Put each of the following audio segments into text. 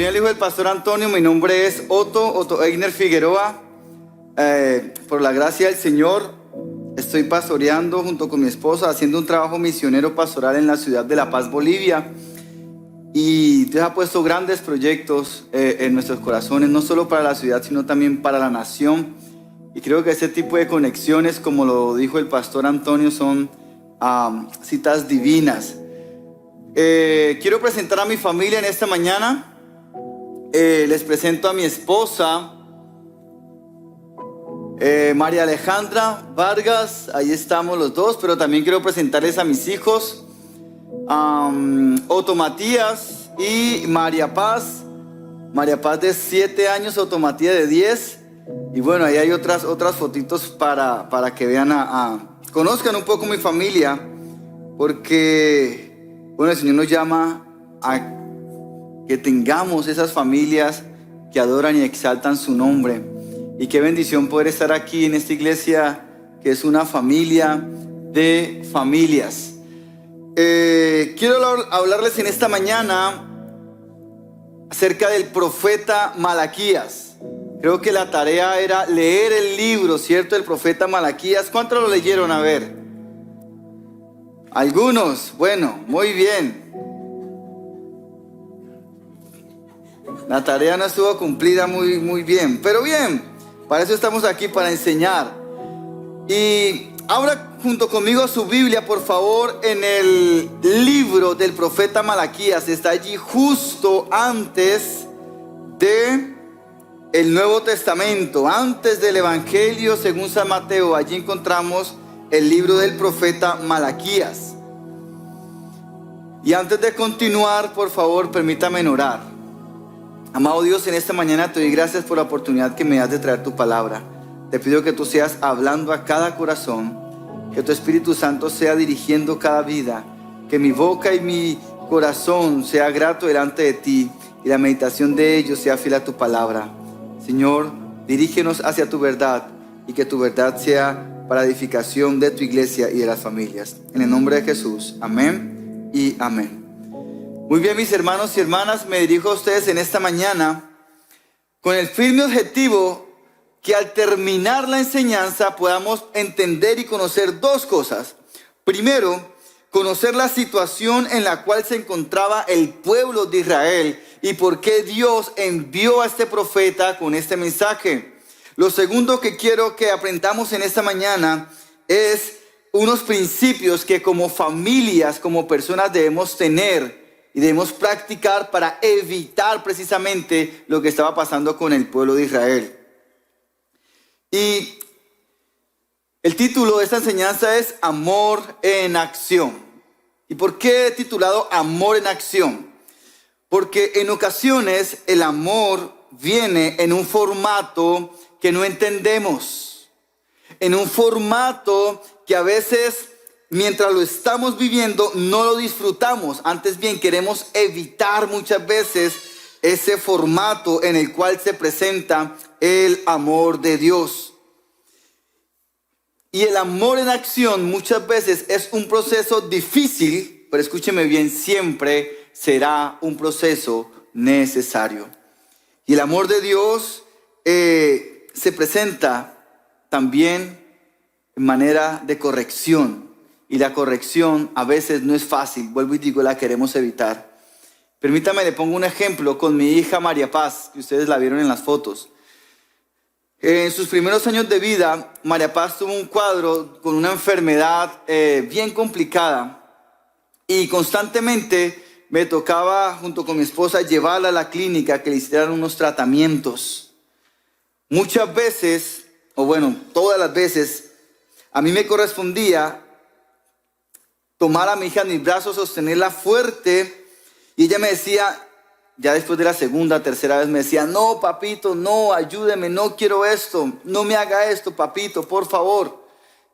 bien lo dijo el pastor Antonio, mi nombre es Otto Egner Figueroa. Por la gracia del Señor, estoy pastoreando junto con mi esposa, haciendo un trabajo misionero pastoral en la ciudad de La Paz, Bolivia. Y Dios ha puesto grandes proyectos en nuestros corazones, no solo para la ciudad, sino también para la nación. Y creo que ese tipo de conexiones, como lo dijo el pastor Antonio, son citas divinas. Quiero presentar a mi familia en esta mañana. Les presento a mi esposa, María Alejandra Vargas. Ahí estamos los dos, pero también quiero presentarles a mis hijos, Otto Matías y María Paz. María Paz de 7 años, Otto Matías de 10. Y bueno, ahí hay otras fotitos para que vean, conozcan un poco mi familia, porque bueno, el Señor nos llama a que tengamos esas familias que adoran y exaltan su nombre. Y qué bendición poder estar aquí en esta iglesia que es una familia de familias. Quiero hablarles en esta mañana acerca del profeta Malaquías. Creo que la tarea era leer el libro, ¿cierto? El profeta Malaquías. ¿Cuántos lo leyeron? A ver. Algunos. Bueno, muy bien. La tarea no estuvo cumplida muy bien, pero bien, para eso estamos aquí, para enseñar. Y abra junto conmigo su Biblia, por favor, en el libro del profeta Malaquías. Está allí justo antes de el Nuevo Testamento, antes del Evangelio según San Mateo. Allí encontramos el libro del profeta Malaquías. Y antes de continuar, por favor, permítame orar. Amado Dios, en esta mañana te doy gracias por la oportunidad que me das de traer tu palabra. Te pido que tú seas hablando a cada corazón, que tu Espíritu Santo sea dirigiendo cada vida, que mi boca y mi corazón sea grato delante de ti y la meditación de ellos sea fiel a tu palabra. Señor, dirígenos hacia tu verdad y que tu verdad sea para edificación de tu iglesia y de las familias. En el nombre de Jesús, amén y amén. Muy bien, mis hermanos y hermanas, me dirijo a ustedes en esta mañana con el firme objetivo que al terminar la enseñanza podamos entender y conocer dos cosas. Primero, conocer la situación en la cual se encontraba el pueblo de Israel y por qué Dios envió a este profeta con este mensaje. Lo segundo que quiero que aprendamos en esta mañana es unos principios que como familias, como personas debemos tener y debemos practicar para evitar precisamente lo que estaba pasando con el pueblo de Israel. Y el título de esta enseñanza es Amor en Acción. ¿Y por qué he titulado Amor en Acción? Porque en ocasiones el amor viene en un formato que no entendemos. En un formato que a veces, mientras lo estamos viviendo, no lo disfrutamos. Antes bien, queremos evitar muchas veces ese formato en el cual se presenta el amor de Dios. Y el amor en acción muchas veces es un proceso difícil, pero escúcheme bien, siempre será un proceso necesario. Y el amor de Dios se presenta también en manera de corrección. Y la corrección a veces no es fácil, vuelvo y digo, la queremos evitar. Permítame, le pongo un ejemplo con mi hija María Paz, que ustedes la vieron en las fotos. En sus primeros años de vida, María Paz tuvo un cuadro con una enfermedad bien complicada. Y constantemente me tocaba, junto con mi esposa, llevarla a la clínica que le hicieran unos tratamientos. Muchas veces, o bueno, todas las veces, a mí me correspondía tomar a mi hija en mis brazos, sostenerla fuerte, y ella me decía, ya después de la segunda, tercera vez me decía, no papito, no, ayúdeme, no quiero esto, no me haga esto papito, por favor.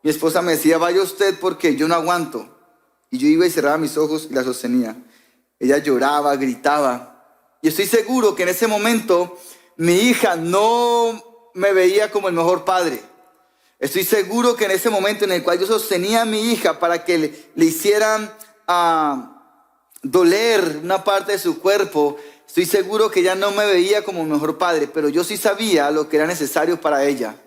Mi esposa me decía, vaya usted porque yo no aguanto. Y yo iba y cerraba mis ojos y la sostenía. Ella lloraba, gritaba, y estoy seguro que en ese momento mi hija no me veía como el mejor padre. Estoy seguro que en ese momento en el cual yo sostenía a mi hija para que le hicieran doler una parte de su cuerpo, estoy seguro que ella no me veía como mejor padre, pero yo sí sabía lo que era necesario para ella.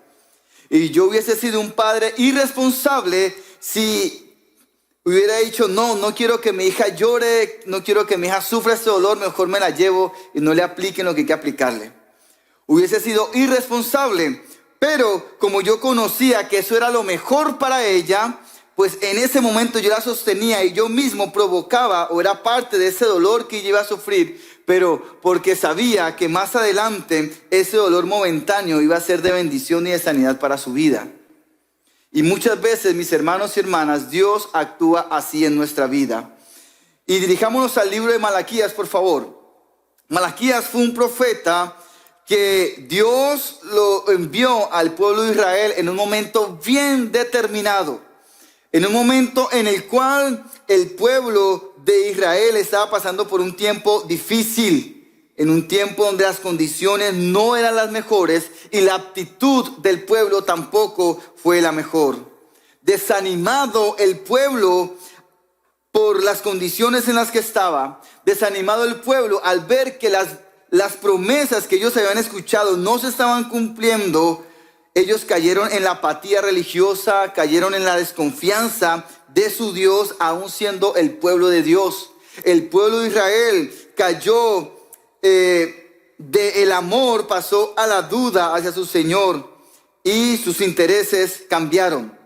Y yo hubiese sido un padre irresponsable si hubiera dicho, no quiero que mi hija llore, no quiero que mi hija sufra este dolor, mejor me la llevo y no le apliquen lo que hay que aplicarle. Hubiese sido irresponsable, pero como yo conocía que eso era lo mejor para ella, pues en ese momento yo la sostenía y yo mismo provocaba o era parte de ese dolor que ella iba a sufrir, pero porque sabía que más adelante ese dolor momentáneo iba a ser de bendición y de sanidad para su vida. Y muchas veces, mis hermanos y hermanas, Dios actúa así en nuestra vida. Y dirijámonos al libro de Malaquías, por favor. Malaquías fue un profeta que Dios lo envió al pueblo de Israel en un momento bien determinado. En un momento en el cual el pueblo de Israel estaba pasando por un tiempo difícil, en un tiempo donde las condiciones no eran las mejores y la actitud del pueblo tampoco fue la mejor. Desanimado el pueblo por las condiciones en las que estaba, desanimado el pueblo al ver que las promesas que ellos habían escuchado no se estaban cumpliendo, ellos cayeron en la apatía religiosa, cayeron en la desconfianza de su Dios, aún siendo el pueblo de Dios. El pueblo de Israel cayó del amor, pasó a la duda hacia su Señor y sus intereses cambiaron.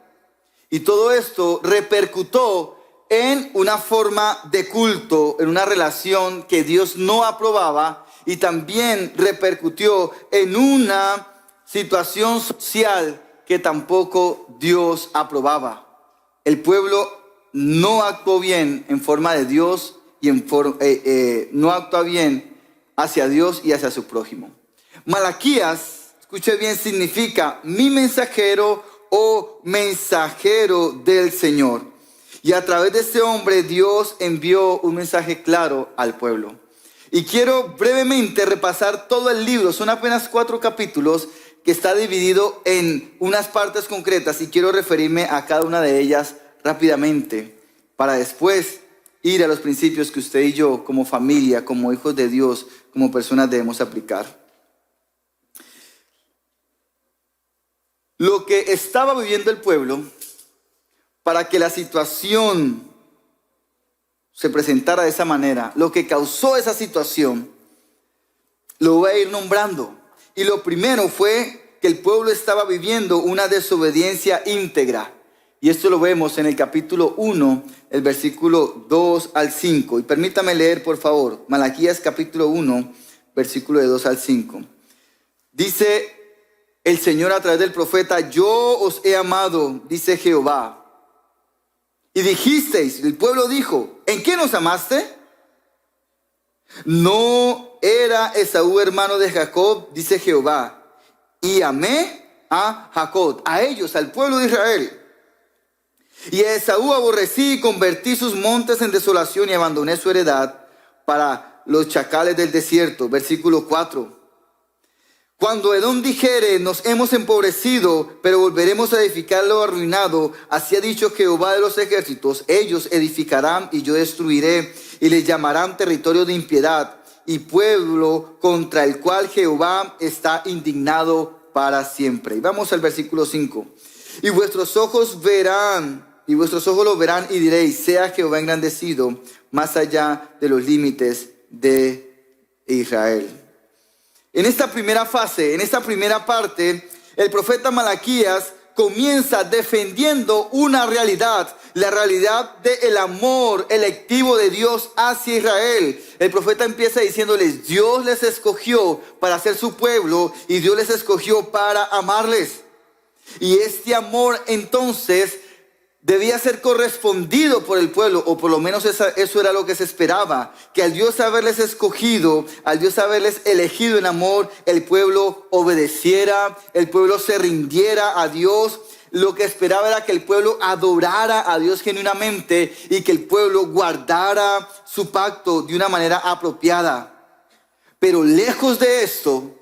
Y todo esto repercutió en una forma de culto, en una relación que Dios no aprobaba, y también repercutió en una situación social que tampoco Dios aprobaba. El pueblo no actuó bien en forma de Dios y no actúa bien hacia Dios y hacia su prójimo. Malaquías, escuche bien, significa mi mensajero o mensajero del Señor. Y a través de este hombre Dios envió un mensaje claro al pueblo. Y quiero brevemente repasar todo el libro. Son apenas 4 capítulos que está dividido en unas partes concretas y quiero referirme a cada una de ellas rápidamente para después ir a los principios que usted y yo como familia, como hijos de Dios, como personas debemos aplicar. Lo que estaba viviendo el pueblo para que la situación se presentara de esa manera, lo que causó esa situación, lo voy a ir nombrando. Y lo primero fue que el pueblo estaba viviendo una desobediencia íntegra. Y esto lo vemos en el capítulo 1, el versículo 2 al 5. Y permítame leer, por favor, Malaquías capítulo 1, versículo de 2 al 5. Dice el Señor a través del profeta: yo os he amado, dice Jehová. Y dijisteis, el pueblo dijo, ¿en qué nos amaste? No era Esaú hermano de Jacob, dice Jehová, y amé a Jacob, a ellos, al pueblo de Israel. Y a Esaú aborrecí y convertí sus montes en desolación y abandoné su heredad para los chacales del desierto. Versículo 4. Cuando Edom dijere, nos hemos empobrecido, pero volveremos a edificar lo arruinado, así ha dicho Jehová de los ejércitos, ellos edificarán y yo destruiré, y les llamarán territorio de impiedad, y pueblo contra el cual Jehová está indignado para siempre. Y vamos al versículo 5. Y vuestros ojos lo verán y diréis, sea Jehová engrandecido más allá de los límites de Israel. En esta primera fase, en esta primera parte, el profeta Malaquías comienza defendiendo una realidad, la realidad del amor electivo de Dios hacia Israel. El profeta empieza diciéndoles, Dios les escogió para ser su pueblo y Dios les escogió para amarles. Y este amor entonces debía ser correspondido por el pueblo, o por lo menos eso era lo que se esperaba, que al Dios haberles escogido, al Dios haberles elegido en amor, el pueblo obedeciera, el pueblo se rindiera a Dios. Lo que esperaba era que el pueblo adorara a Dios genuinamente y que el pueblo guardara su pacto de una manera apropiada. Pero lejos de esto,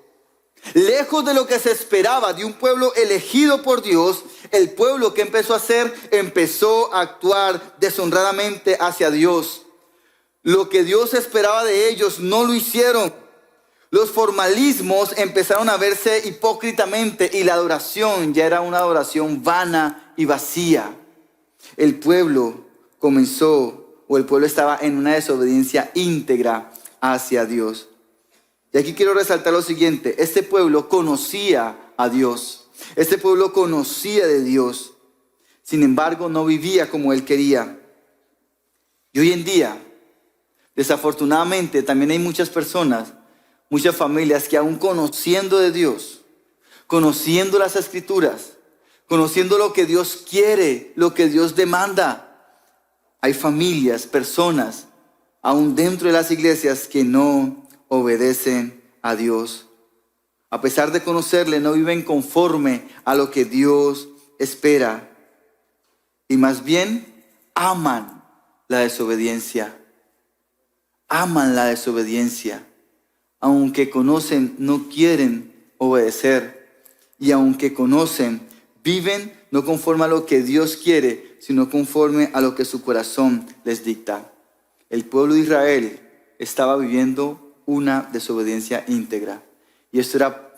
lejos de lo que se esperaba de un pueblo elegido por Dios, el pueblo que empezó a hacer, empezó a actuar deshonradamente hacia Dios. lo que Dios esperaba de ellos, no lo hicieron. Los formalismos empezaron a verse hipócritamente y la adoración ya era una adoración vana y vacía. El pueblo estaba en una desobediencia íntegra hacia Dios. Y aquí quiero resaltar lo siguiente: este pueblo conocía a Dios, este pueblo conocía de Dios, sin embargo no vivía como él quería. Y hoy en día, desafortunadamente, también hay muchas personas, muchas familias que aún conociendo de Dios, conociendo las Escrituras, conociendo lo que Dios quiere, lo que Dios demanda, hay familias, personas, aún dentro de las iglesias que no obedecen a Dios. A pesar de conocerle, no viven conforme a lo que Dios espera. Y más bien, aman la desobediencia. Aman la desobediencia. Aunque conocen, no quieren obedecer. Y aunque conocen, viven no conforme a lo que Dios quiere, sino conforme a lo que su corazón les dicta. El pueblo de Israel estaba viviendo una desobediencia íntegra. Y esto era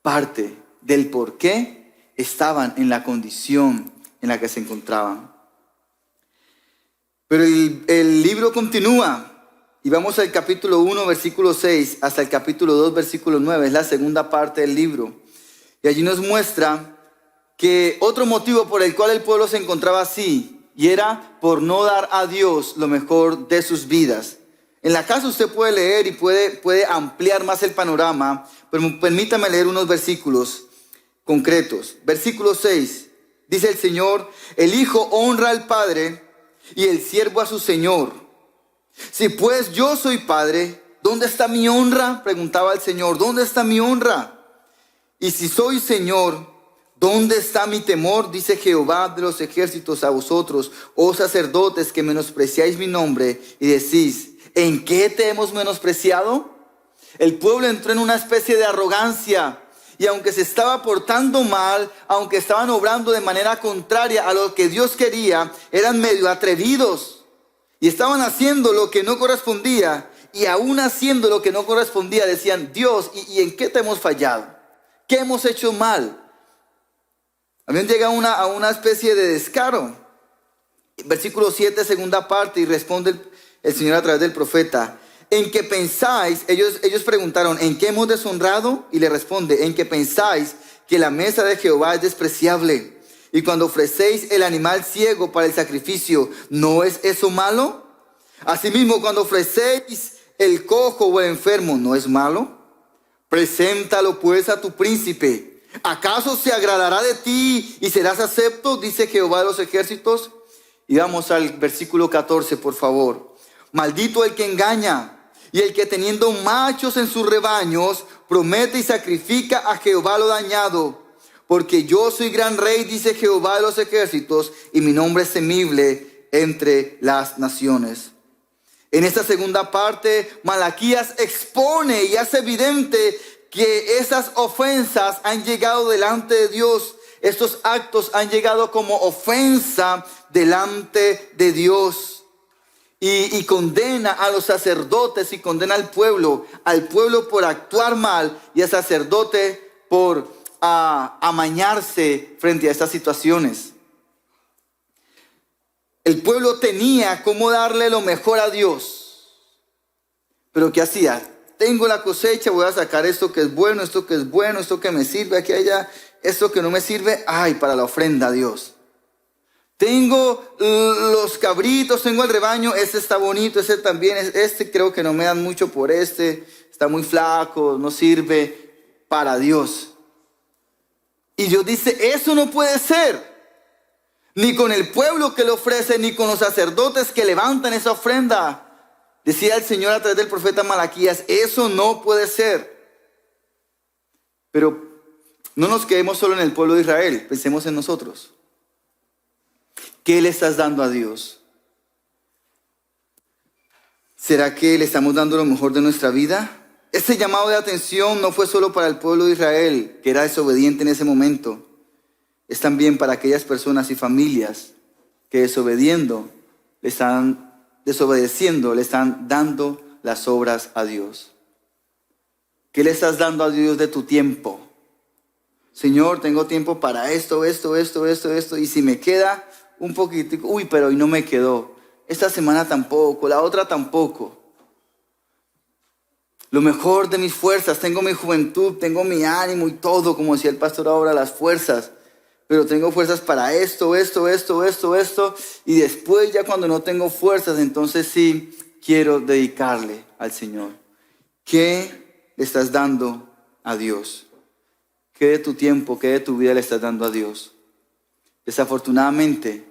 parte del por qué estaban en la condición en la que se encontraban. Pero el libro continúa. Y vamos al capítulo 1, versículo 6, hasta el capítulo 2, versículo 9. Es la segunda parte del libro. Y allí nos muestra que otro motivo por el cual el pueblo se encontraba así, y era por no dar a Dios lo mejor de sus vidas. En la casa usted puede leer y puede ampliar más el panorama, pero permítame leer unos versículos concretos. Versículo 6, dice el Señor: el hijo honra al padre y el siervo a su señor. Si pues yo soy padre, ¿dónde está mi honra?, preguntaba el Señor. ¿Dónde está mi honra? Y si soy señor, ¿dónde está mi temor? Dice Jehová de los ejércitos a vosotros, oh sacerdotes, que menospreciáis mi nombre y decís: ¿en qué te hemos menospreciado? El pueblo entró en una especie de arrogancia, y aunque se estaba portando mal, aunque estaban obrando de manera contraria a lo que Dios quería, eran medio atrevidos y estaban haciendo lo que no correspondía. Y aún haciendo lo que no correspondía decían: Dios, ¿y en qué te hemos fallado? ¿Qué hemos hecho mal? Habían llegado a una especie de descaro. Versículo 7, segunda parte, y responde el Señor a través del profeta: ¿en qué pensáis? Ellos preguntaron: ¿en qué hemos deshonrado? Y le responde: ¿en qué pensáis que la mesa de Jehová es despreciable? Y cuando ofrecéis el animal ciego para el sacrificio, ¿no es eso malo? Asimismo, cuando ofrecéis el cojo o el enfermo, ¿no es malo? Preséntalo pues a tu príncipe. ¿Acaso se agradará de ti y serás acepto? Dice Jehová de los ejércitos. Y vamos al versículo 14, por favor. Maldito el que engaña y el que teniendo machos en sus rebaños promete y sacrifica a Jehová lo dañado. Porque yo soy gran rey, dice Jehová de los ejércitos, y mi nombre es temible entre las naciones. En esta segunda parte, Malaquías expone y hace evidente que esas ofensas han llegado delante de Dios. Estos actos han llegado como ofensa delante de Dios. Y condena a los sacerdotes y condena al pueblo por actuar mal y al sacerdote por amañarse frente a estas situaciones. El pueblo tenía cómo darle lo mejor a Dios. Pero ¿qué hacía? Tengo la cosecha, voy a sacar esto que es bueno, esto que es bueno, esto que me sirve aquí allá, esto que no me sirve, para la ofrenda a Dios. Tengo los cabritos, tengo el rebaño, este está bonito, este también, este creo que no me dan mucho por este, está muy flaco, no sirve para Dios. Y Dios dice: eso no puede ser. Ni con el pueblo que le ofrece, ni con los sacerdotes que levantan esa ofrenda. Decía el Señor a través del profeta Malaquías: eso no puede ser. Pero no nos quedemos solo en el pueblo de Israel, pensemos en nosotros. ¿Qué le estás dando a Dios? ¿Será que le estamos dando lo mejor de nuestra vida? Este llamado de atención no fue solo para el pueblo de Israel, que era desobediente en ese momento. Es también para aquellas personas y familias que desobediendo le están desobedeciendo, le están dando las obras a Dios. ¿Qué le estás dando a Dios de tu tiempo? Señor, tengo tiempo para esto, y si me queda un poquitico, pero hoy no me quedó. Esta semana tampoco, la otra tampoco. Lo mejor de mis fuerzas, tengo mi juventud, tengo mi ánimo y todo, como decía el pastor ahora, las fuerzas. Pero tengo fuerzas para esto, y después ya cuando no tengo fuerzas, entonces sí quiero dedicarle al Señor. ¿Qué le estás dando a Dios? ¿Qué de tu tiempo, qué de tu vida le estás dando a Dios? Desafortunadamente,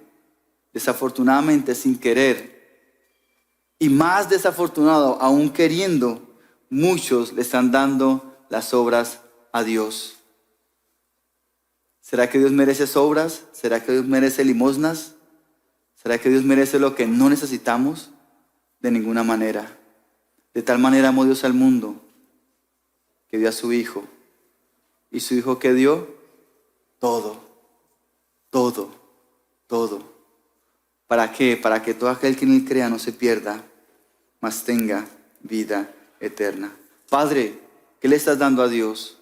sin querer, y más desafortunado, aún queriendo, muchos le están dando las obras a Dios. ¿Será que Dios merece obras? ¿Será que Dios merece limosnas? ¿Será que Dios merece lo que no necesitamos? De ninguna manera. De tal manera amó Dios al mundo que dio a su Hijo. ¿Y su Hijo qué dio? Todo. ¿Para qué? Para que todo aquel que en Él crea no se pierda, mas tenga vida eterna. Padre, ¿qué le estás dando a Dios?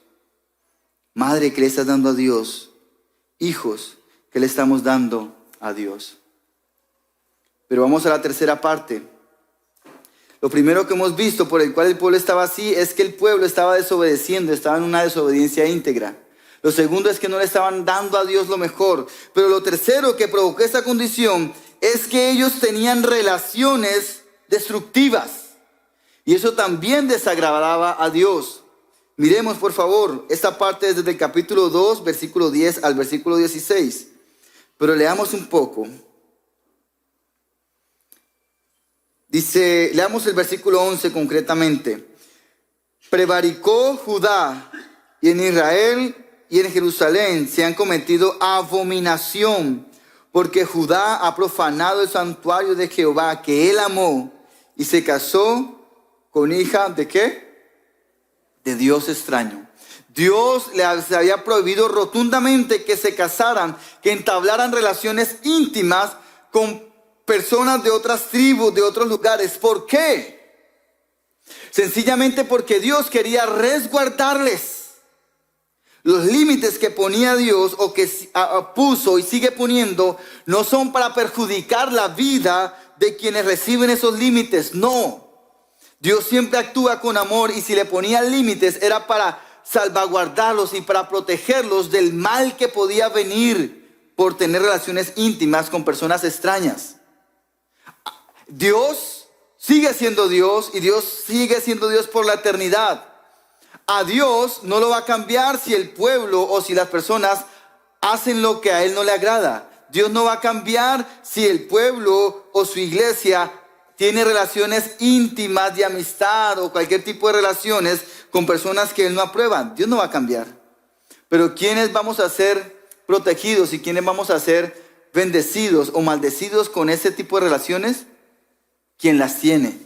Madre, ¿qué le estás dando a Dios? Hijos, ¿qué le estamos dando a Dios? Pero vamos a la tercera parte. Lo primero que hemos visto por el cual el pueblo estaba así es que el pueblo estaba desobedeciendo, estaba en una desobediencia íntegra. Lo segundo es que no le estaban dando a Dios lo mejor. Pero lo tercero que provocó esta condición es que ellos tenían relaciones destructivas. Y eso también desagradaba a Dios. Miremos por favor esta parte desde el capítulo 2, versículo 10 al versículo 16. Pero leamos un poco. Dice, leamos el versículo 11 concretamente. Prevaricó Judá y en Israel y en Jerusalén se han cometido abominación, porque Judá ha profanado el santuario de Jehová que él amó y se casó con hija ¿de qué? De Dios extraño. Dios les había prohibido rotundamente que se casaran, que entablaran relaciones íntimas con personas de otras tribus, de otros lugares. ¿Por qué? Sencillamente porque Dios quería resguardarles. Los límites que ponía Dios o que puso y sigue poniendo no son para perjudicar la vida de quienes reciben esos límites. No. Dios siempre actúa con amor y si le ponía límites era para salvaguardarlos y para protegerlos del mal que podía venir por tener relaciones íntimas con personas extrañas. Dios sigue siendo Dios y Dios sigue siendo Dios por la eternidad. A Dios no lo va a cambiar si el pueblo o si las personas hacen lo que a Él no le agrada. Dios no va a cambiar si el pueblo o su iglesia tiene relaciones íntimas de amistad o cualquier tipo de relaciones con personas que Él no aprueba. Dios no va a cambiar. Pero ¿quiénes vamos a ser protegidos y quiénes vamos a ser bendecidos o maldecidos con ese tipo de relaciones? ¿Quién las tiene?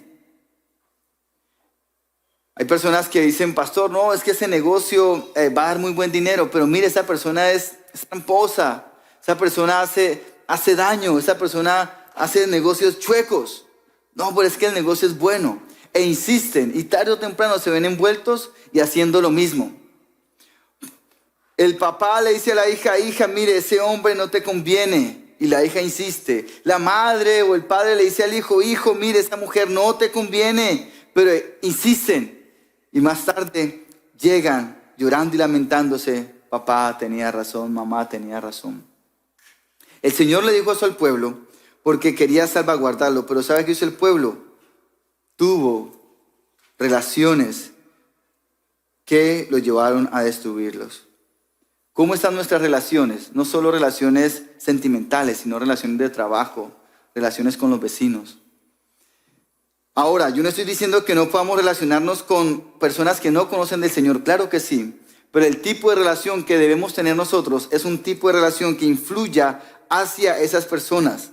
Hay personas que dicen, pastor, no, es que ese negocio va a dar muy buen dinero, pero mire, esa persona es tramposa, esa persona hace daño, esa persona hace negocios chuecos. No, pero es que el negocio es bueno. E insisten, y tarde o temprano se ven envueltos y haciendo lo mismo. El papá le dice a la hija, mire, ese hombre no te conviene. Y la hija insiste. La madre o el padre le dice al hijo, mire, esa mujer no te conviene. Pero insisten. Y más tarde llegan llorando y lamentándose. Papá tenía razón, mamá tenía razón. El Señor le dijo eso al pueblo porque quería salvaguardarlo. Pero ¿sabe qué hizo el pueblo? Tuvo relaciones que lo llevaron a destruirlos. ¿Cómo están nuestras relaciones? No solo relaciones sentimentales, sino relaciones de trabajo, relaciones con los vecinos. Ahora, yo no estoy diciendo que no podamos relacionarnos con personas que no conocen del Señor. Claro que sí. Pero el tipo de relación que debemos tener nosotros es un tipo de relación que influya hacia esas personas.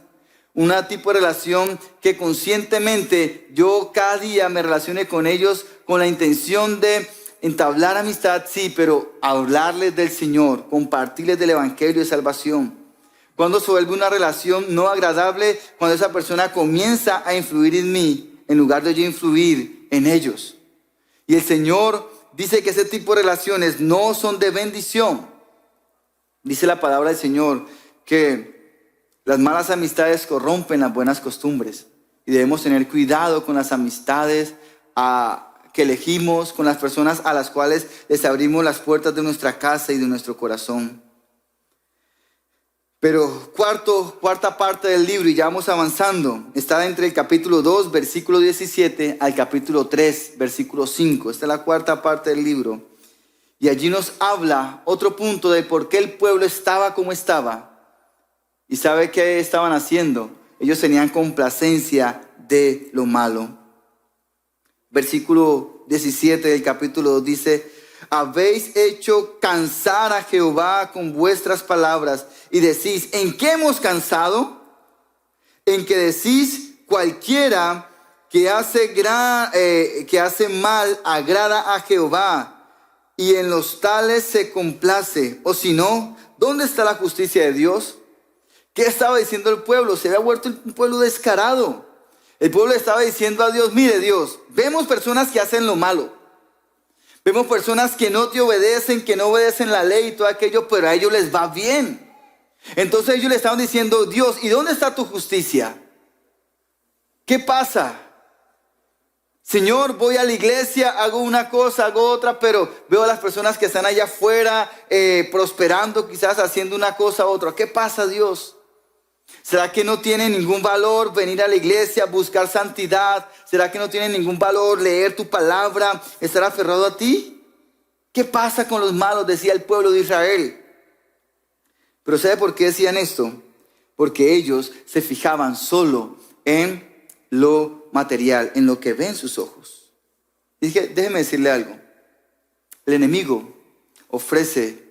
Un tipo de relación que conscientemente yo cada día me relacione con ellos con la intención de entablar amistad, sí, pero hablarles del Señor, compartirles del Evangelio de salvación. Cuando se vuelve una relación no agradable, cuando esa persona comienza a influir en mí, en lugar de yo influir en ellos. Y el Señor dice que ese tipo de relaciones no son de bendición. Dice la palabra del Señor que las malas amistades corrompen las buenas costumbres. Y debemos tener cuidado con las amistades que elegimos, con las personas a las cuales les abrimos las puertas de nuestra casa y de nuestro corazón. Pero cuarta parte del libro, y ya vamos avanzando, está entre el capítulo 2, versículo 17, al capítulo 3, versículo 5. Esta es la cuarta parte del libro. Y allí nos habla otro punto de por qué el pueblo estaba como estaba. ¿Y sabe qué estaban haciendo? Ellos tenían complacencia de lo malo. Versículo 17 del capítulo 2 dice: habéis hecho cansar a Jehová con vuestras palabras y decís, ¿en qué hemos cansado? En que decís, cualquiera que hace mal agrada a Jehová, y en los tales se complace. O si no, ¿dónde está la justicia de Dios? ¿Qué estaba diciendo el pueblo? Se había vuelto un pueblo descarado. El pueblo estaba diciendo a Dios, mire Dios, vemos personas que hacen lo malo. Vemos personas que no te obedecen, que no obedecen la ley y todo aquello, pero a ellos les va bien. Entonces ellos le estaban diciendo, Dios, ¿y dónde está tu justicia? ¿Qué pasa? Señor, voy a la iglesia, hago una cosa, hago otra, pero veo a las personas que están allá afuera prosperando, quizás haciendo una cosa u otra. ¿Qué pasa, Dios? ¿Será que no tiene ningún valor venir a la iglesia, buscar santidad? ¿Será que no tiene ningún valor leer tu palabra, estar aferrado a ti? ¿Qué pasa con los malos?, decía el pueblo de Israel. Pero ¿sabe por qué decían esto? Porque ellos se fijaban solo en lo material, en lo que ven sus ojos. Y dije, déjeme decirle algo. El enemigo ofrece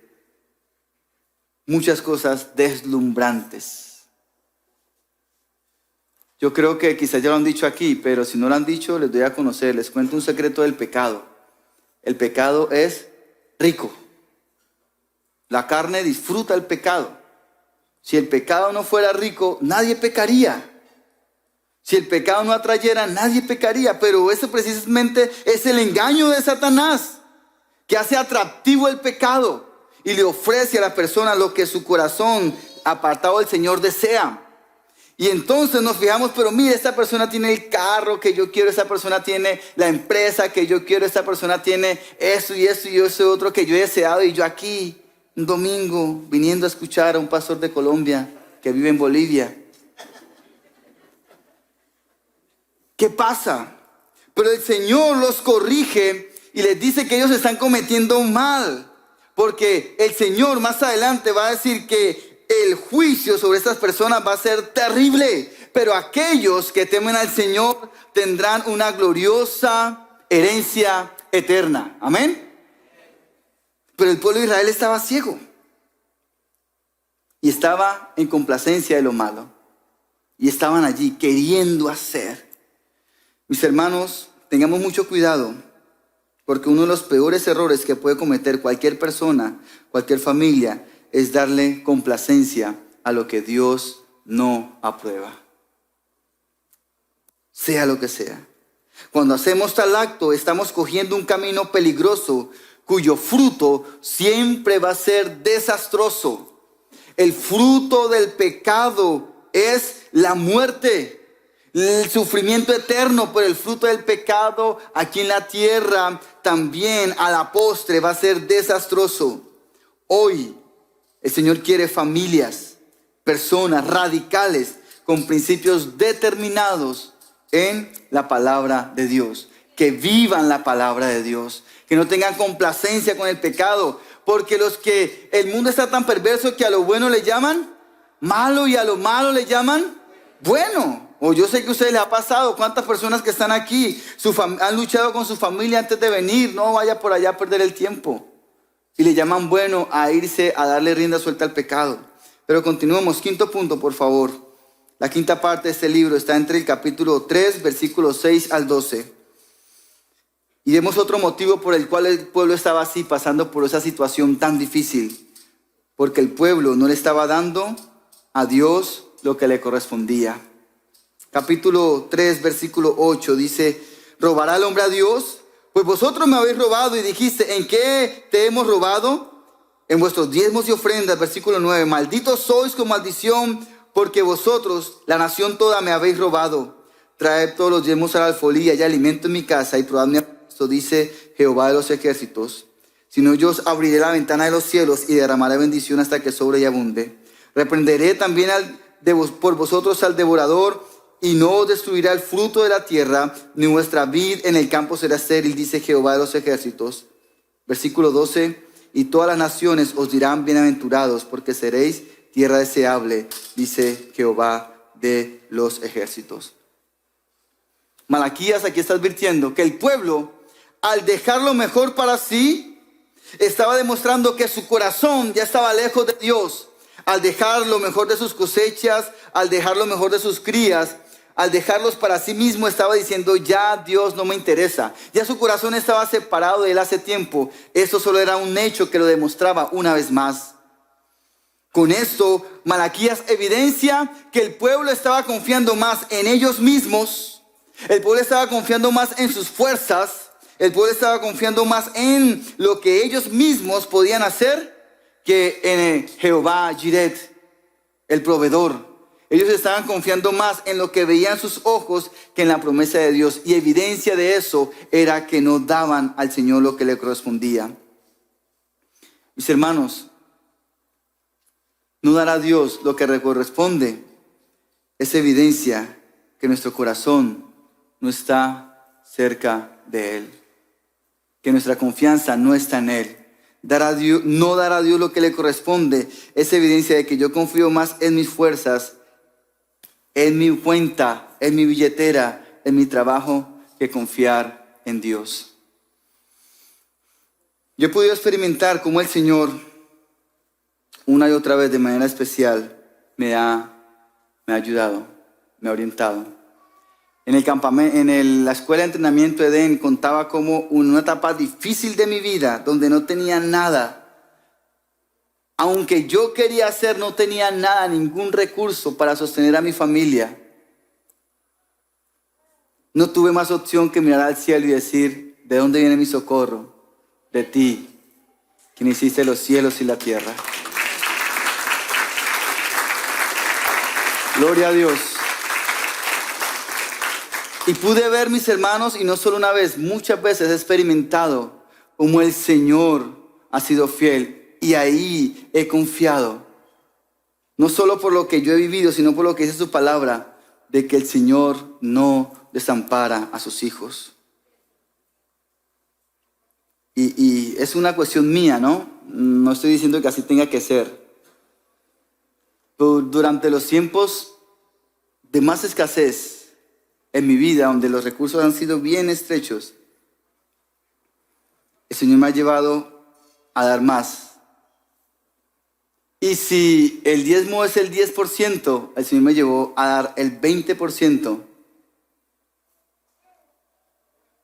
muchas cosas deslumbrantes. Yo creo que quizás ya lo han dicho aquí, pero si no lo han dicho, les doy a conocer. Les cuento un secreto del pecado. El pecado es rico. La carne disfruta el pecado. Si el pecado no fuera rico, nadie pecaría. Si el pecado no atrayera, nadie pecaría. Pero eso precisamente es el engaño de Satanás, que hace atractivo el pecado y le ofrece a la persona lo que su corazón apartado del Señor desea. Y entonces nos fijamos, pero mire, esta persona tiene el carro que yo quiero, esta persona tiene la empresa que yo quiero, esta persona tiene esto y esto y eso otro que yo he deseado, y yo aquí un domingo viniendo a escuchar a un pastor de Colombia que vive en Bolivia. ¿Qué pasa? Pero el Señor los corrige y les dice que ellos están cometiendo un mal, porque el Señor más adelante va a decir que el juicio sobre estas personas va a ser terrible, pero aquellos que temen al Señor tendrán una gloriosa herencia eterna. Amén. Pero el pueblo de Israel estaba ciego y estaba en complacencia de lo malo, y estaban allí queriendo hacer. Mis hermanos, tengamos mucho cuidado, porque uno de los peores errores que puede cometer cualquier persona, cualquier familia, es darle complacencia a lo que Dios no aprueba. Sea lo que sea. Cuando hacemos tal acto, estamos cogiendo un camino peligroso cuyo fruto siempre va a ser desastroso. El fruto del pecado es la muerte, el sufrimiento eterno, pero el fruto del pecado aquí en la tierra también a la postre va a ser desastroso. Hoy el Señor quiere familias, personas radicales con principios determinados en la palabra de Dios, que vivan la palabra de Dios, que no tengan complacencia con el pecado, porque el mundo está tan perverso que a lo bueno le llaman malo y a lo malo le llaman bueno. O yo sé que a ustedes les ha pasado, cuántas personas que están aquí han luchado con su familia antes de venir, no vaya por allá a perder el tiempo. Y le llaman bueno a irse a darle rienda suelta al pecado. Pero continuemos. Quinto punto, por favor. La quinta parte de este libro está entre el capítulo 3, versículos 6 al 12. Y vemos otro motivo por el cual el pueblo estaba así, pasando por esa situación tan difícil. Porque el pueblo no le estaba dando a Dios lo que le correspondía. Capítulo 3, versículo 8 dice: ¿robará el hombre a Dios? Pues vosotros me habéis robado. Y dijiste: ¿en qué te hemos robado? En vuestros diezmos y ofrendas. Versículo 9: malditos sois con maldición, porque vosotros, la nación toda, me habéis robado. Traed todos los diezmos a la alfolía y alimento en mi casa, y probadme esto, dice Jehová de los ejércitos. Si no, yo os abriré la ventana de los cielos y derramaré bendición hasta que sobre y abunde. Reprenderé también por vosotros al devorador, y no os destruirá el fruto de la tierra, ni vuestra vid en el campo será estéril, dice Jehová de los ejércitos. Versículo 12: y todas las naciones os dirán bienaventurados, porque seréis tierra deseable, dice Jehová de los ejércitos. Malaquías aquí está advirtiendo que el pueblo, al dejar lo mejor para sí, estaba demostrando que su corazón ya estaba lejos de Dios. Al dejar lo mejor de sus cosechas, al dejar lo mejor de sus crías, al dejarlos para sí mismo, estaba diciendo: ya Dios no me interesa. Ya su corazón estaba separado de él hace tiempo. Esto solo era un hecho que lo demostraba una vez más. Con esto, Malaquías evidencia que el pueblo estaba confiando más en ellos mismos. El pueblo estaba confiando más en sus fuerzas. El pueblo estaba confiando más en lo que ellos mismos podían hacer que en Jehová Jireh, el proveedor. Ellos estaban confiando más en lo que veían sus ojos que en la promesa de Dios. Y evidencia de eso era que no daban al Señor lo que le correspondía. Mis hermanos, no dar a Dios lo que le corresponde es evidencia que nuestro corazón no está cerca de Él, que nuestra confianza no está en Él. No dar a Dios lo que le corresponde es evidencia de que yo confío más en mis fuerzas, en mi cuenta, en mi billetera, en mi trabajo, que confiar en Dios. Yo he podido experimentar cómo el Señor, una y otra vez de manera especial, me ha ayudado, me ha orientado. En el campamento, la escuela de entrenamiento Edén, contaba como una etapa difícil de mi vida, donde no tenía nada. Aunque yo quería hacer, no tenía nada, ningún recurso para sostener a mi familia. No tuve más opción que mirar al cielo y decir: ¿de dónde viene mi socorro? De ti, quien hiciste los cielos y la tierra. Gloria a Dios. Y pude ver, mis hermanos, y no solo una vez, muchas veces he experimentado cómo el Señor ha sido fiel. Y ahí he confiado, no solo por lo que yo he vivido, sino por lo que dice su palabra, de que el Señor no desampara a sus hijos. Y es una cuestión mía, ¿no? No estoy diciendo que así tenga que ser. Pero durante los tiempos de más escasez en mi vida, donde los recursos han sido bien estrechos, el Señor me ha llevado a dar más. Y si el diezmo es el 10%, el Señor me llevó a dar el 20%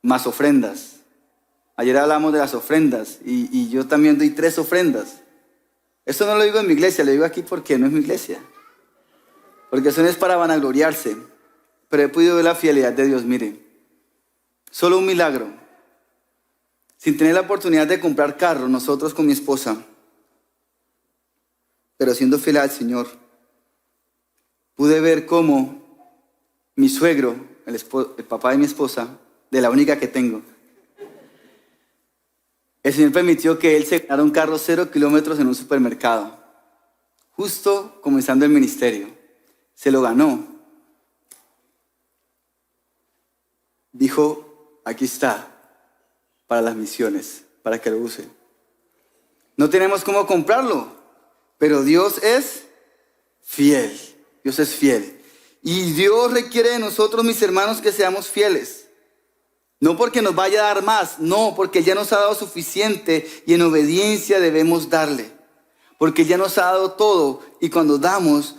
más ofrendas. Ayer hablamos de las ofrendas y yo también doy 3 ofrendas. Esto no lo digo en mi iglesia, lo digo aquí porque no es mi iglesia. Porque eso no es para vanagloriarse. Pero he podido ver la fidelidad de Dios. Mire, solo un milagro. Sin tener la oportunidad de comprar carro, nosotros con mi esposa, pero siendo fiel al Señor, pude ver cómo mi suegro, el papá de mi esposa, de la única que tengo, el Señor permitió que él se ganara un carro 0 kilómetros en un supermercado, justo comenzando el ministerio. Se lo ganó. Dijo: aquí está, para las misiones, para que lo use. No tenemos cómo comprarlo, pero Dios es fiel. Dios es fiel. Y Dios requiere de nosotros, mis hermanos, que seamos fieles. No porque nos vaya a dar más, no, porque Él ya nos ha dado suficiente y en obediencia debemos darle. Porque Él ya nos ha dado todo y cuando damos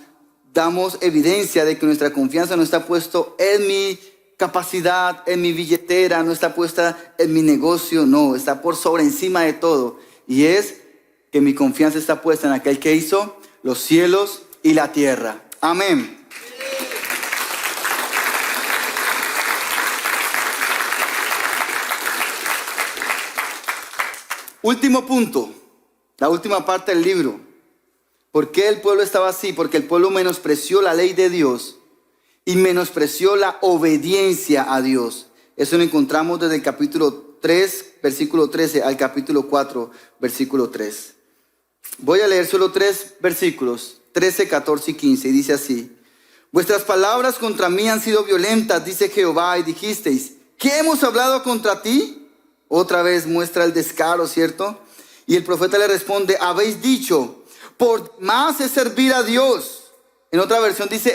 evidencia de que nuestra confianza no está puesta en mi capacidad, en mi billetera, no está puesta en mi negocio, no, está por sobre encima de todo. Y es que mi confianza está puesta en aquel que hizo los cielos y la tierra. Amén. Último punto, la última parte del libro. ¿Por qué el pueblo estaba así? Porque el pueblo menospreció la ley de Dios y menospreció la obediencia a Dios. Eso lo encontramos desde el capítulo 3, versículo 13 al capítulo 4, versículo 3. Voy a leer solo 3 versículos, 13, 14 y 15, y dice así: vuestras palabras contra mí han sido violentas, dice Jehová, y dijisteis, ¿qué hemos hablado contra ti? Otra vez muestra el descaro, ¿cierto? Y el profeta le responde, habéis dicho, por más es servir a Dios. En otra versión dice,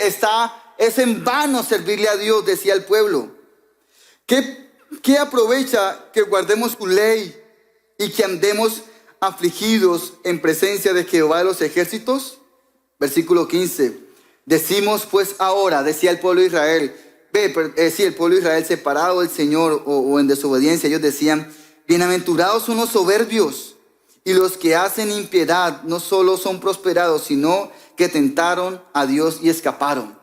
es en vano servirle a Dios, decía el pueblo. ¿Qué aprovecha que guardemos tu ley y que andemos afligidos en presencia de Jehová de los ejércitos? Versículo 15. Decimos pues ahora, decía el pueblo de Israel, el pueblo de Israel separado del Señor o en desobediencia, ellos decían, bienaventurados son los soberbios y los que hacen impiedad, no solo son prosperados, sino que tentaron a Dios y escaparon.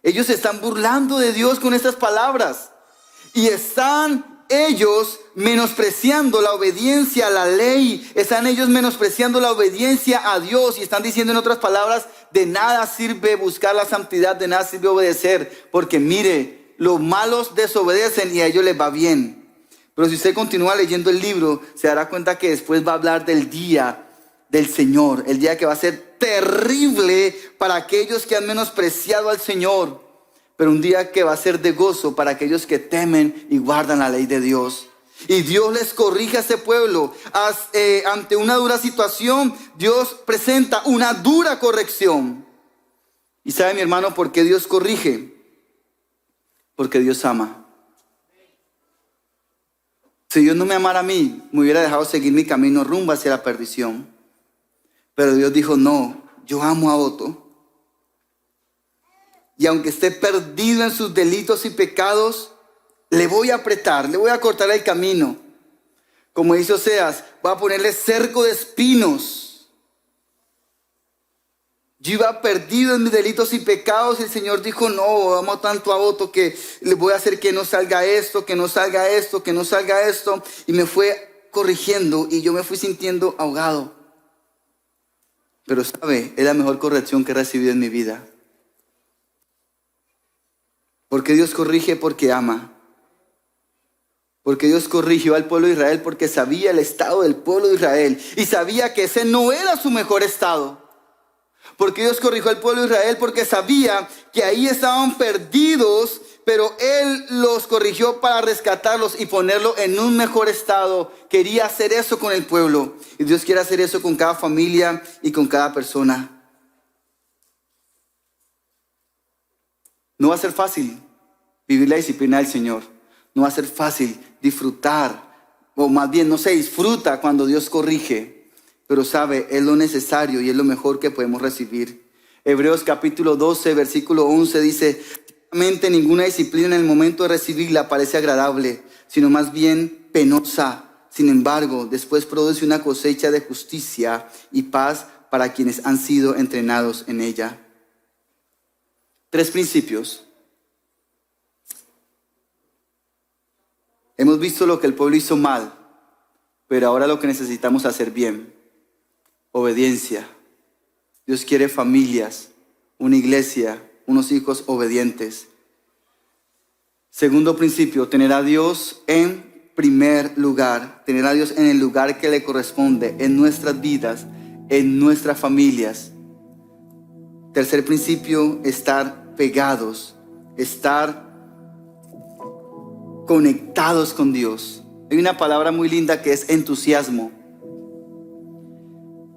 Ellos se están burlando de Dios con estas palabras y están ellos menospreciando la obediencia a la ley, están ellos menospreciando la obediencia a Dios y están diciendo en otras palabras, de nada sirve buscar la santidad, de nada sirve obedecer, porque mire, los malos desobedecen y a ellos les va bien. Pero si usted continúa leyendo el libro, se dará cuenta que después va a hablar del día del Señor, el día que va a ser terrible para aquellos que han menospreciado al Señor, pero un día que va a ser de gozo para aquellos que temen y guardan la ley de Dios. Y Dios les corrige a ese pueblo. Ante una dura situación, Dios presenta una dura corrección. ¿Y sabe, mi hermano, por qué Dios corrige? Porque Dios ama. Si Dios no me amara a mí, me hubiera dejado seguir mi camino rumbo hacia la perdición. Pero Dios dijo, no, yo amo a Otto. Y aunque esté perdido en sus delitos y pecados, le voy a apretar, le voy a cortar el camino. Como dice Oseas, voy a ponerle cerco de espinos. Yo iba perdido en mis delitos y pecados y el Señor dijo, no, amo tanto a Otto que le voy a hacer que no salga esto, que no salga esto, que no salga esto. Y me fue corrigiendo y yo me fui sintiendo ahogado. Pero sabe, es la mejor corrección que he recibido en mi vida. Porque Dios corrige porque ama. Porque Dios corrigió al pueblo de Israel porque sabía el estado del pueblo de Israel. Y sabía que ese no era su mejor estado. Porque Dios corrigió al pueblo de Israel porque sabía que ahí estaban perdidos. Pero Él los corrigió para rescatarlos y ponerlo en un mejor estado. Quería hacer eso con el pueblo. Y Dios quiere hacer eso con cada familia y con cada persona. No va a ser fácil vivir la disciplina del Señor. No va a ser fácil disfrutar, o más bien no se disfruta cuando Dios corrige. Pero sabe, es lo necesario y es lo mejor que podemos recibir. Hebreos capítulo 12, versículo 11 dice, ciertamente ninguna disciplina en el momento de recibirla parece agradable, sino más bien penosa. Sin embargo, después produce una cosecha de justicia y paz para quienes han sido entrenados en ella. 3 principios. Hemos visto lo que el pueblo hizo mal, pero ahora lo que necesitamos hacer bien. Obediencia. Dios quiere familias, una iglesia, unos hijos obedientes. Segundo principio, tener a Dios en primer lugar. Tener a Dios en el lugar que le corresponde, en nuestras vidas, en nuestras familias. Tercer principio, estar pegados, estar conectados con Dios. Hay una palabra muy linda que es entusiasmo.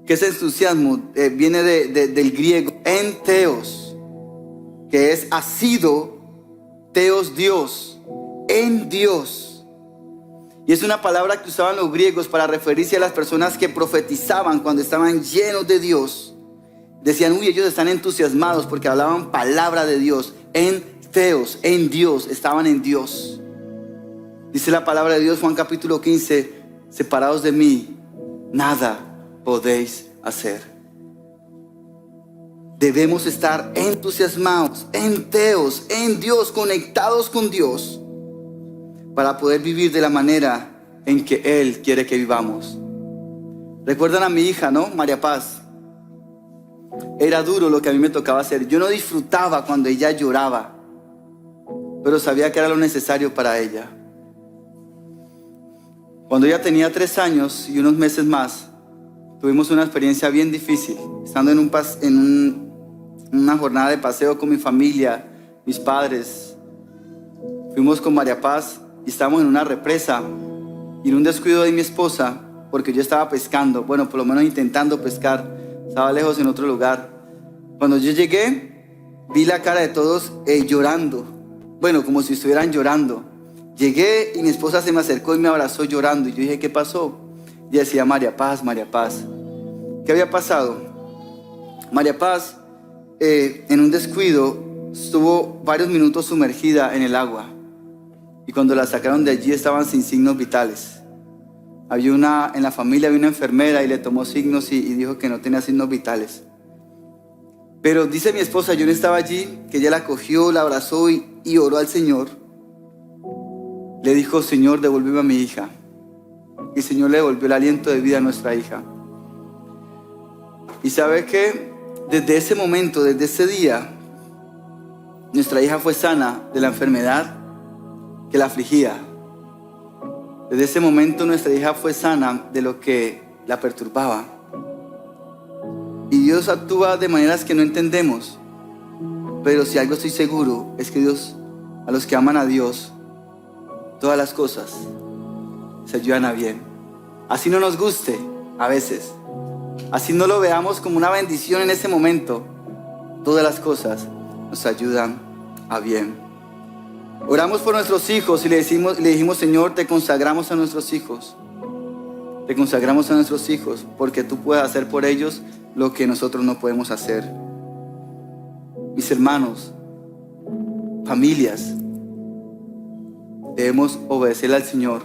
¿Qué es entusiasmo? Viene del griego enteos, que es asido, teos Dios, en Dios. Y es una palabra que usaban los griegos para referirse a las personas que profetizaban cuando estaban llenos de Dios. Decían, uy, ellos están entusiasmados porque hablaban palabra de Dios. En teos, en Dios, estaban en Dios. Dice la palabra de Dios, Juan capítulo 15, separados de mí, nada podéis hacer. debemos estar entusiasmados, enteos, en Dios, conectados con Dios, para poder vivir de la manera en que Él quiere que vivamos. Recuerdan a mi hija, ¿no? María Paz. Era duro lo que a mí me tocaba hacer. Yo no disfrutaba cuando ella lloraba, pero sabía que era lo necesario para ella. Cuando ella tenía 3 años y unos meses más, tuvimos una experiencia bien difícil. Estando en una jornada de paseo con mi familia, mis padres, fuimos con María Paz y estábamos en una represa. Y en un descuido de mi esposa, porque yo estaba pescando, bueno, por lo menos intentando pescar, estaba lejos en otro lugar. Cuando yo llegué, vi la cara de todos llorando, bueno, como si estuvieran llorando. Llegué y mi esposa se me acercó y me abrazó llorando. Y yo dije, ¿qué pasó? Y decía, María Paz, María Paz. ¿Qué había pasado? María Paz, en un descuido, estuvo varios minutos sumergida en el agua. Y cuando la sacaron de allí estaban sin signos vitales. En la familia había una enfermera y le tomó signos y dijo que no tenía signos vitales. Pero dice mi esposa, yo no estaba allí, que ella la cogió, la abrazó y oró al Señor. Le dijo, Señor, devuélveme a mi hija. Y el Señor le devolvió el aliento de vida a nuestra hija. Y sabe que desde ese momento, desde ese día, nuestra hija fue sana de la enfermedad que la afligía. Desde ese momento nuestra hija fue sana de lo que la perturbaba. Y Dios actúa de maneras que no entendemos. Pero si algo estoy seguro es que Dios, a los que aman a Dios, todas las cosas se ayudan a bien. Así no nos guste a veces, así no lo veamos como una bendición en ese momento, todas las cosas nos ayudan a bien. Oramos por nuestros hijos y le dijimos, Señor, te consagramos a nuestros hijos. Te consagramos a nuestros hijos porque tú puedes hacer por ellos lo que nosotros no podemos hacer. Mis hermanos, familias, debemos obedecerle al Señor,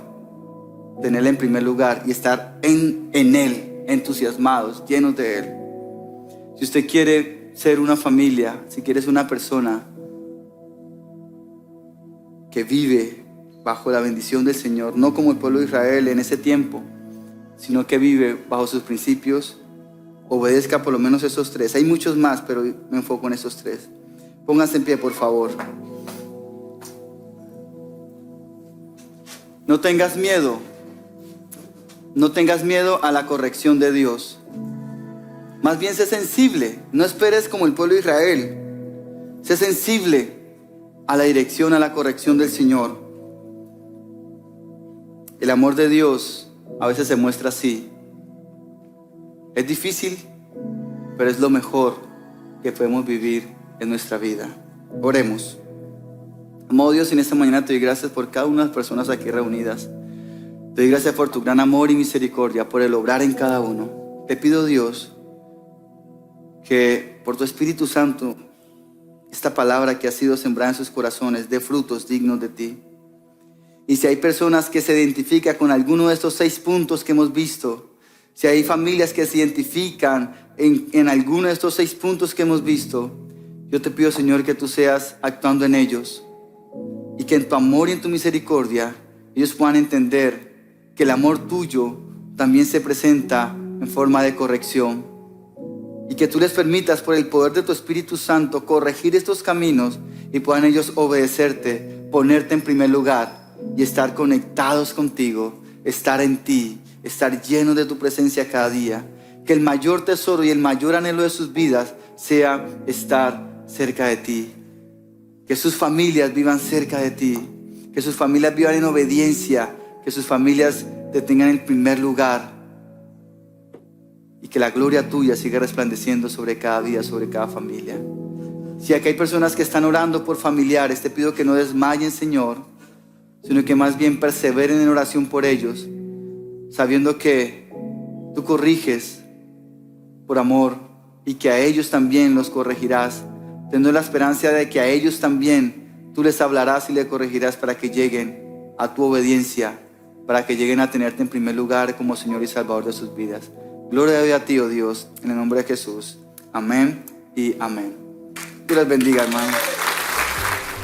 tenerle en primer lugar y estar en Él, entusiasmados, llenos de Él. Si usted quiere ser una familia, si quiere ser una persona que vive bajo la bendición del Señor, no como el pueblo de Israel en ese tiempo, sino que vive bajo sus principios, obedezca por lo menos esos 3. Hay muchos más, pero me enfoco en esos 3. Pónganse en pie, por favor. No tengas miedo. No tengas miedo a la corrección de Dios. Más bien sé sensible. No esperes como el pueblo de Israel. Sé sensible a la dirección, a la corrección del Señor. El amor de Dios a veces se muestra así. Es difícil, pero es lo mejor que podemos vivir en nuestra vida. Oremos. Amado Dios, en esta mañana te doy gracias por cada una de las personas aquí reunidas. Te doy gracias por tu gran amor y misericordia, por el obrar en cada uno. Te pido, Dios, que por tu Espíritu Santo esta palabra que ha sido sembrada en sus corazones dé frutos dignos de ti. Y si hay personas que se identifican con alguno de estos 6 puntos que hemos visto, si hay familias que se identifican en alguno de estos 6 puntos que hemos visto, yo te pido, Señor, que tú seas actuando en ellos y que en tu amor y en tu misericordia ellos puedan entender que el amor tuyo también se presenta en forma de corrección. Y que tú les permitas por el poder de tu Espíritu Santo corregir estos caminos y puedan ellos obedecerte, ponerte en primer lugar y estar conectados contigo, estar en ti, estar llenos de tu presencia cada día. Que el mayor tesoro y el mayor anhelo de sus vidas sea estar cerca de ti. Que sus familias vivan cerca de ti, que sus familias vivan en obediencia, que sus familias te tengan en primer lugar. Y que la gloria tuya siga resplandeciendo sobre cada día, sobre cada familia. Si aquí hay personas que están orando por familiares, te pido que no desmayen, Señor, sino que más bien perseveren en oración por ellos, sabiendo que tú corriges por amor y que a ellos también los corregirás, teniendo la esperanza de que a ellos también tú les hablarás y les corregirás para que lleguen a tu obediencia, para que lleguen a tenerte en primer lugar como Señor y Salvador de sus vidas. Gloria a ti, oh Dios, en el nombre de Jesús. Amén y amén. Dios les bendiga, hermanos.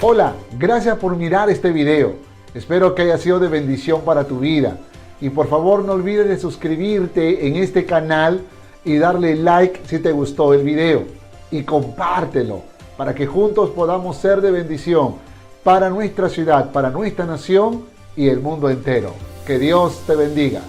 Hola, gracias por mirar este video. Espero que haya sido de bendición para tu vida. Y por favor no olvides de suscribirte en este canal y darle like si te gustó el video. Y compártelo para que juntos podamos ser de bendición para nuestra ciudad, para nuestra nación y el mundo entero. Que Dios te bendiga.